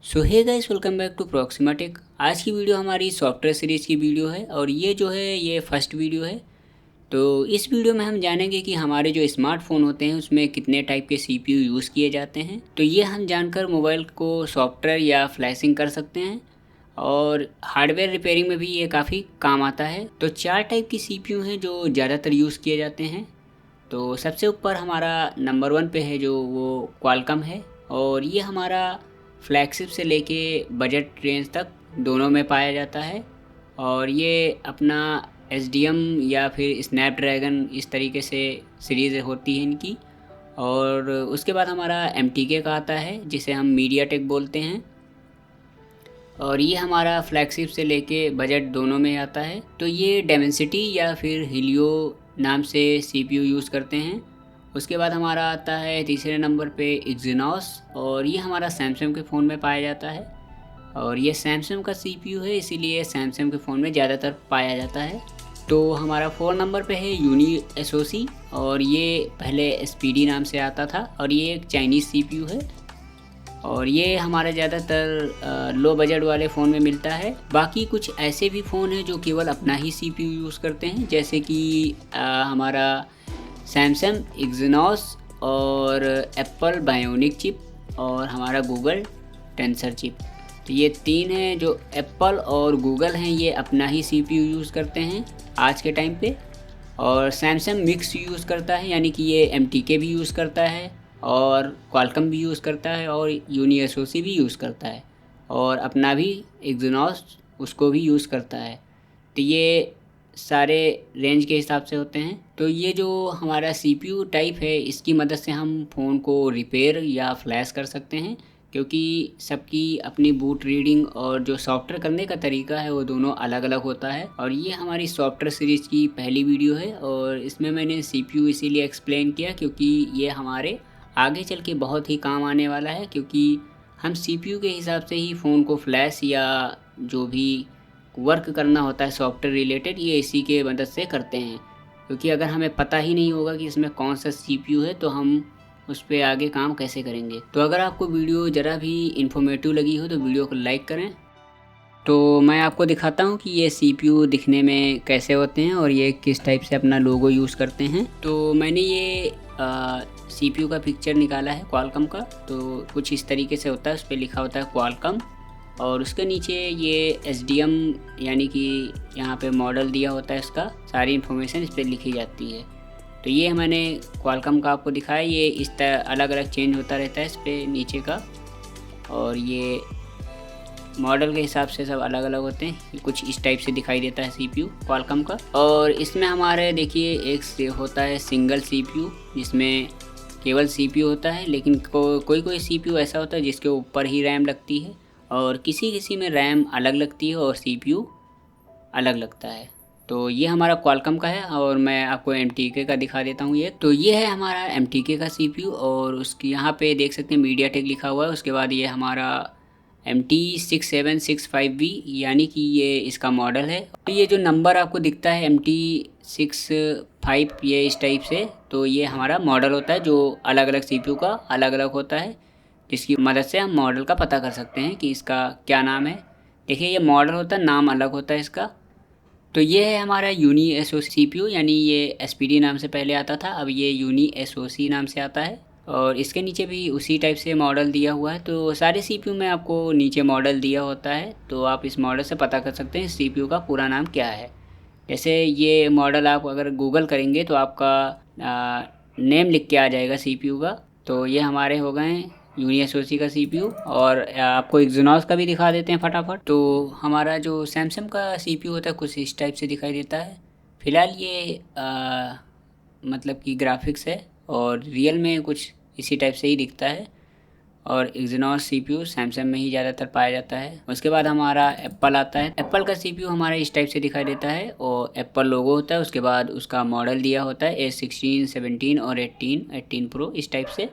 So hey guys, welcome back to Proxima Tech. आज की video हमारी सॉफ्टवेयर सीरीज़ की वीडियो है और ये जो है ये फर्स्ट वीडियो है। तो इस वीडियो में हम जानेंगे कि हमारे जो स्मार्टफ़ोन होते हैं उसमें कितने टाइप के सीपीयू यूज़ किए जाते हैं। तो ये हम जानकर मोबाइल को सॉफ्टवेयर या फ्लैशिंग कर सकते हैं और हार्डवेयर रिपेयरिंग में भी ये काफ़ी काम आता है। तो 4 टाइप की सीपीयू हैं जो ज़्यादातर यूज़ किए जाते हैं। तो सबसे ऊपर हमारा नंबर 1 पे है जो वो क्वालकॉम है और ये हमारा फ्लैगशिप से लेके बजट रेंज तक दोनों में पाया जाता है। और ये अपना एसडीएम या फिर स्नैपड्रैगन इस तरीके से सीरीज़ होती है इनकी। और उसके बाद हमारा एमटीके का आता है जिसे हम मीडियाटेक बोलते हैं और ये हमारा फ्लैगशिप से लेके बजट दोनों में आता है। तो ये डेमेंसिटी या फिर हिलियो नाम से सीपीयू यूज़ करते हैं। उसके बाद हमारा आता है तीसरे नंबर पे एक्जिनोस और ये हमारा सैमसंग के फ़ोन में पाया जाता है और ये सैमसंग का सीपीयू है, इसीलिए सैमसंग के फ़ोन में ज़्यादातर पाया जाता है। तो हमारा 4 नंबर पे है यूनी एसओसी और ये पहले एसपीडी नाम से आता था और ये एक चाइनीज़ सीपीयू है और ये हमारे ज़्यादातर लो बजट वाले फ़ोन में मिलता है। बाकी कुछ ऐसे भी फ़ोन हैं जो केवल अपना ही सीपीयू यूज़ करते हैं, जैसे कि हमारा सैमसंग एक्जिनोस और एप्पल बायोनिक चिप और हमारा गूगल टेंसर चिप। तो ये 3 हैं जो एप्पल और गूगल हैं, ये अपना ही सीपीयू यूज़ करते हैं आज के टाइम पे। और सैमसंग मिक्स यूज़ करता है, यानी कि ये एमटीके भी यूज़ करता है और क्वालकॉम भी यूज़ करता है और यूनी एसओसी भी यूज़ करता है और अपना भी एक्जिनोस उसको भी यूज़ करता है। तो ये सारे रेंज के हिसाब से होते हैं। तो ये जो हमारा सीपीयू टाइप है इसकी मदद से हम फ़ोन को रिपेयर या फ्लैश कर सकते हैं, क्योंकि सबकी अपनी बूट रीडिंग और जो सॉफ्टवेयर करने का तरीका है वो दोनों अलग अलग होता है। और ये हमारी सॉफ्टवेयर सीरीज़ की पहली वीडियो है और इसमें मैंने सीपीयू इसीलिए एक्सप्लेन किया क्योंकि ये हमारे आगे चल के बहुत ही काम आने वाला है, क्योंकि हम सीपीयू के हिसाब से ही फ़ोन को फ्लैश या जो भी वर्क करना होता है सॉफ्टवेयर रिलेटेड ये इसी के मदद से करते हैं। क्योंकि अगर हमें पता ही नहीं होगा कि इसमें कौन सा सीपीयू है तो हम उस पर आगे काम कैसे करेंगे। तो अगर आपको वीडियो ज़रा भी इन्फॉर्मेटिव लगी हो तो वीडियो को लाइक करें। तो मैं आपको दिखाता हूँ कि ये सीपीयू दिखने में कैसे होते हैं और ये किस टाइप से अपना लोगो यूज़ करते हैं। तो मैंने ये सीपीयू का पिक्चर निकाला है क्वालकॉम का। तो कुछ इस तरीके से होता है, उस पर लिखा होता है क्वालकॉम और उसके नीचे ये एसडीएम यानी कि यहाँ पे मॉडल दिया होता है, इसका सारी इन्फॉर्मेशन इस पर लिखी जाती है। तो ये मैंने क्वालकॉम का आपको दिखाया, ये इस तरह अलग अलग चेंज होता रहता है इस पर नीचे का। और ये मॉडल के हिसाब से सब अलग अलग होते हैं, कुछ इस टाइप से दिखाई देता है सीपीयू क्वालकॉम का। और इसमें हमारे देखिए एक होता है सिंगल सीपीयू जिसमें केवल सीपीयू होता है, लेकिन कोई कोई सीपीयू ऐसा होता है जिसके ऊपर ही रैम लगती है और किसी किसी में रैम अलग लगती है और सीपीयू अलग लगता है। तो ये हमारा क्वालकॉम का है और मैं आपको एमटीके का दिखा देता हूँ। ये तो ये है हमारा एमटीके का सीपीयू और उसकी यहाँ पे देख सकते हैं मीडियाटेक लिखा हुआ है। उसके बाद ये हमारा MT6765V यानी कि ये इसका मॉडल है। तो ये जो नंबर आपको दिखता है MT65 ये इस टाइप से, तो ये हमारा मॉडल होता है जो अलग अलग सीपीयू का अलग अलग होता है, जिसकी मदद से हम मॉडल का पता कर सकते हैं कि इसका क्या नाम है। देखिए ये मॉडल होता है, नाम अलग होता है इसका। तो ये है हमारा यूनी एसओसी सीपीयू, यानी ये एसपीडी नाम से पहले आता था, अब ये यूनी एसओसी नाम से आता है और इसके नीचे भी उसी टाइप से मॉडल दिया हुआ है। तो सारे सीपीयू में आपको नीचे मॉडल दिया होता है, तो आप इस मॉडल से पता कर सकते हैं सीपीयू का पूरा नाम क्या है। जैसे ये मॉडल आप अगर गूगल करेंगे तो आपका नेम लिख के आ जाएगा सीपीयू का। तो ये हमारे हो गए यूनी एसओसी का सीपीयू और आपको एक्जिनोस का भी दिखा देते हैं फटाफट। तो हमारा जो सैमसंग का सीपीयू होता है कुछ इस टाइप से दिखाई देता है। फ़िलहाल ये मतलब कि ग्राफिक्स है और रियल में कुछ इसी टाइप से ही दिखता है। और एक्जिनोस सीपीयू सैमसंग में ही ज़्यादातर पाया जाता है। उसके बाद हमारा एप्पल आता है। एप्पल का सीपीयू हमारा इस टाइप से दिखाई देता है और एप्पल लोगो होता है। उसके बाद उसका मॉडल दिया होता है A16, 17 और 18 प्रो इस टाइप से।